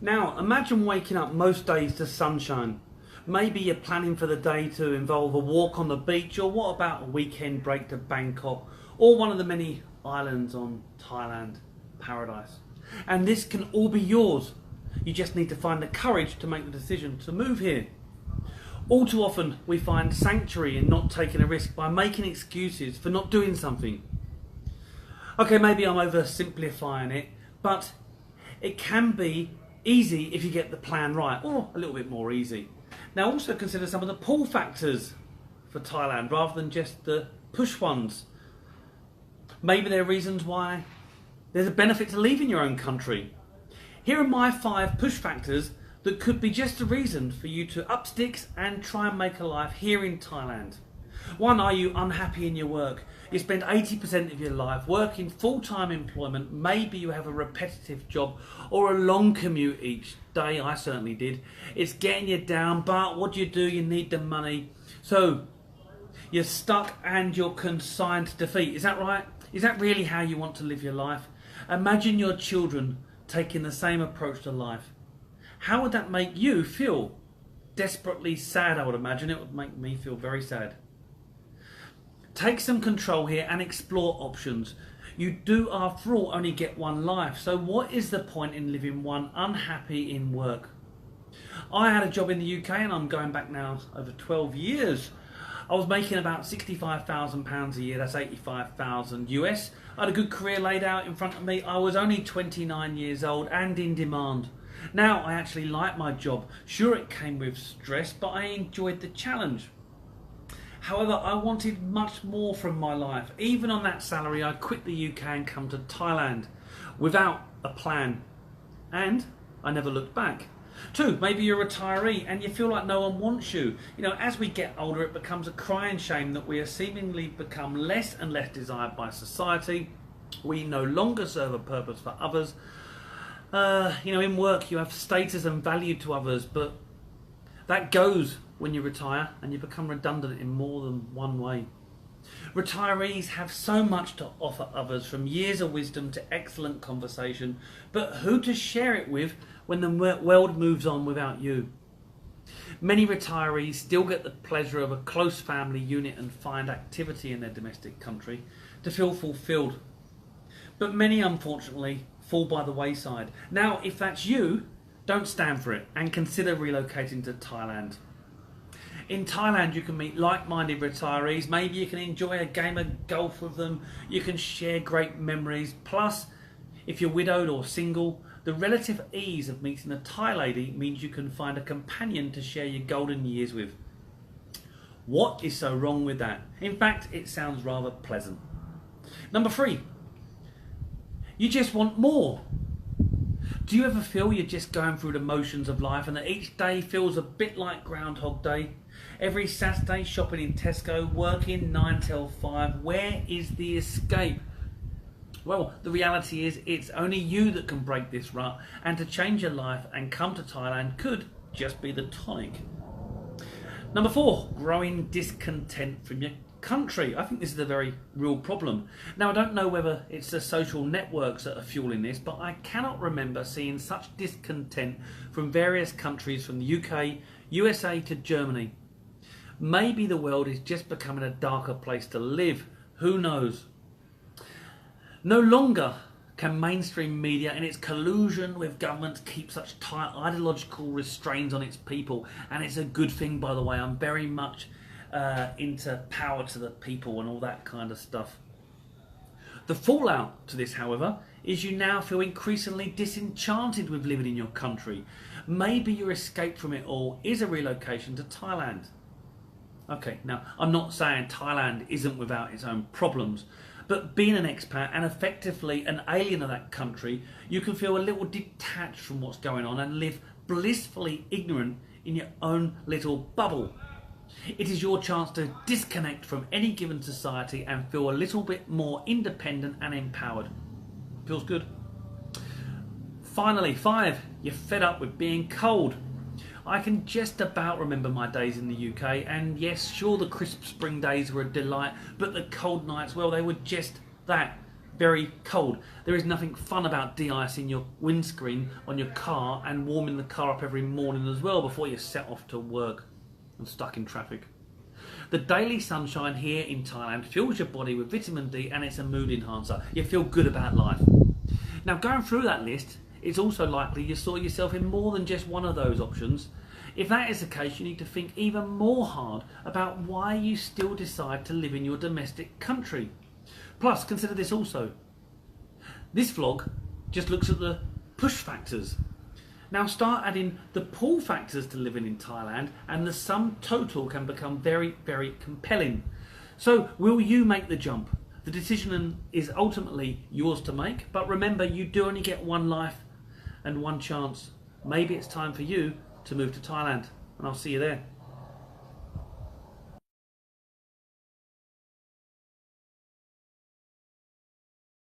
Now, imagine waking up most days to sunshine. Maybe you're planning for the day to involve a walk on the beach, or what about a weekend break to Bangkok, or one of the many islands on Thailand paradise. And this can all be yours. You just need to find the courage to make the decision to move here. All too often we find sanctuary in not taking a risk by making excuses for not doing something. Okay, maybe I'm oversimplifying it, but it can be easy if you get the plan right, or a little bit more easy. Now also consider some of the pull factors for Thailand rather than just the push ones. Maybe there are reasons why there's a benefit to leaving your own country. Here are my 5 push factors that could be just a reason for you to up sticks and try and make a life here in Thailand. 1, are you unhappy in your work? You spend 80% of your life working full-time employment. Maybe you have a repetitive job or a long commute each day. I certainly did. It's getting you down, but what do? You need the money. So you're stuck and you're consigned to defeat. Is that right? Is that really how you want to live your life? Imagine your children taking the same approach to life. How would that make you feel? Desperately sad, I would imagine. It would make me feel very sad. Take some control here and explore options. You do, after all, only get one life. So what is the point in living one unhappy in work? I had a job in the UK, and I'm going back now over 12 years. I was making about £65,000 a year. That's 85,000 US. I had a good career laid out in front of me. I was only 29 years old and in demand. Now I actually like my job. Sure, it came with stress, but I enjoyed the challenge. However, I wanted much more from my life. Even on that salary, I quit the UK and come to Thailand without a plan. And I never looked back. 2, maybe you're a retiree and you feel like no one wants you. You know, as we get older, it becomes a crying shame that we are seemingly become less and less desired by society. We no longer serve a purpose for others. In work, you have status and value to others, but that goes when you retire and you become redundant in more than one way. Retirees have so much to offer others, from years of wisdom to excellent conversation, but who to share it with when the world moves on without you? Many retirees still get the pleasure of a close family unit and find activity in their domestic country to feel fulfilled. But many, unfortunately, fall by the wayside. Now, if that's you, don't stand for it and consider relocating to Thailand. In Thailand, you can meet like-minded retirees. Maybe you can enjoy a game of golf with them. You can share great memories. Plus, if you're widowed or single, the relative ease of meeting a Thai lady means you can find a companion to share your golden years with. What is so wrong with that? In fact, it sounds rather pleasant. Number 3, you just want more. Do you ever feel you're just going through the motions of life and that each day feels a bit like Groundhog Day? Every Saturday shopping in Tesco, working 9 till 5. Where is the escape? Well, the reality is it's only you that can break this rut, and to change your life and come to Thailand could just be the tonic. Number 4, growing discontent from your country. I think this is a very real problem. Now, I don't know whether it's the social networks that are fueling this, but I cannot remember seeing such discontent from various countries, from the UK, USA to Germany. Maybe the world is just becoming a darker place to live. Who knows? No longer can mainstream media, in its collusion with governments, keep such tight ideological restraints on its people. And it's a good thing, by the way. I'm very much into power to the people and all that kind of stuff. The fallout to this, however, is you now feel increasingly disenchanted with living in your country. Maybe your escape from it all is a relocation to Thailand. Okay, now I'm not saying Thailand isn't without its own problems, but being an expat and effectively an alien of that country, you can feel a little detached from what's going on and live blissfully ignorant in your own little bubble. It is your chance to disconnect from any given society and feel a little bit more independent and empowered. Feels good. Finally, 5, you're fed up with being cold. I can just about remember my days in the UK, and yes, sure, the crisp spring days were a delight, but the cold nights, well, they were just that, very cold. There is nothing fun about de-icing your windscreen on your car and warming the car up every morning as well before you set off to work and stuck in traffic. The daily sunshine here in Thailand fills your body with vitamin D and it's a mood enhancer. You feel good about life. Now, going through that list, it's also likely you saw yourself in more than just one of those options. If that is the case, you need to think even more hard about why you still decide to live in your domestic country. Plus, consider this also. This vlog just looks at the push factors. Now start adding the pull factors to living in Thailand and the sum total can become very, very compelling. So will you make the jump? The decision is ultimately yours to make, but remember you do only get one life and one chance. Maybe it's time for you to move to Thailand, and I'll see you there.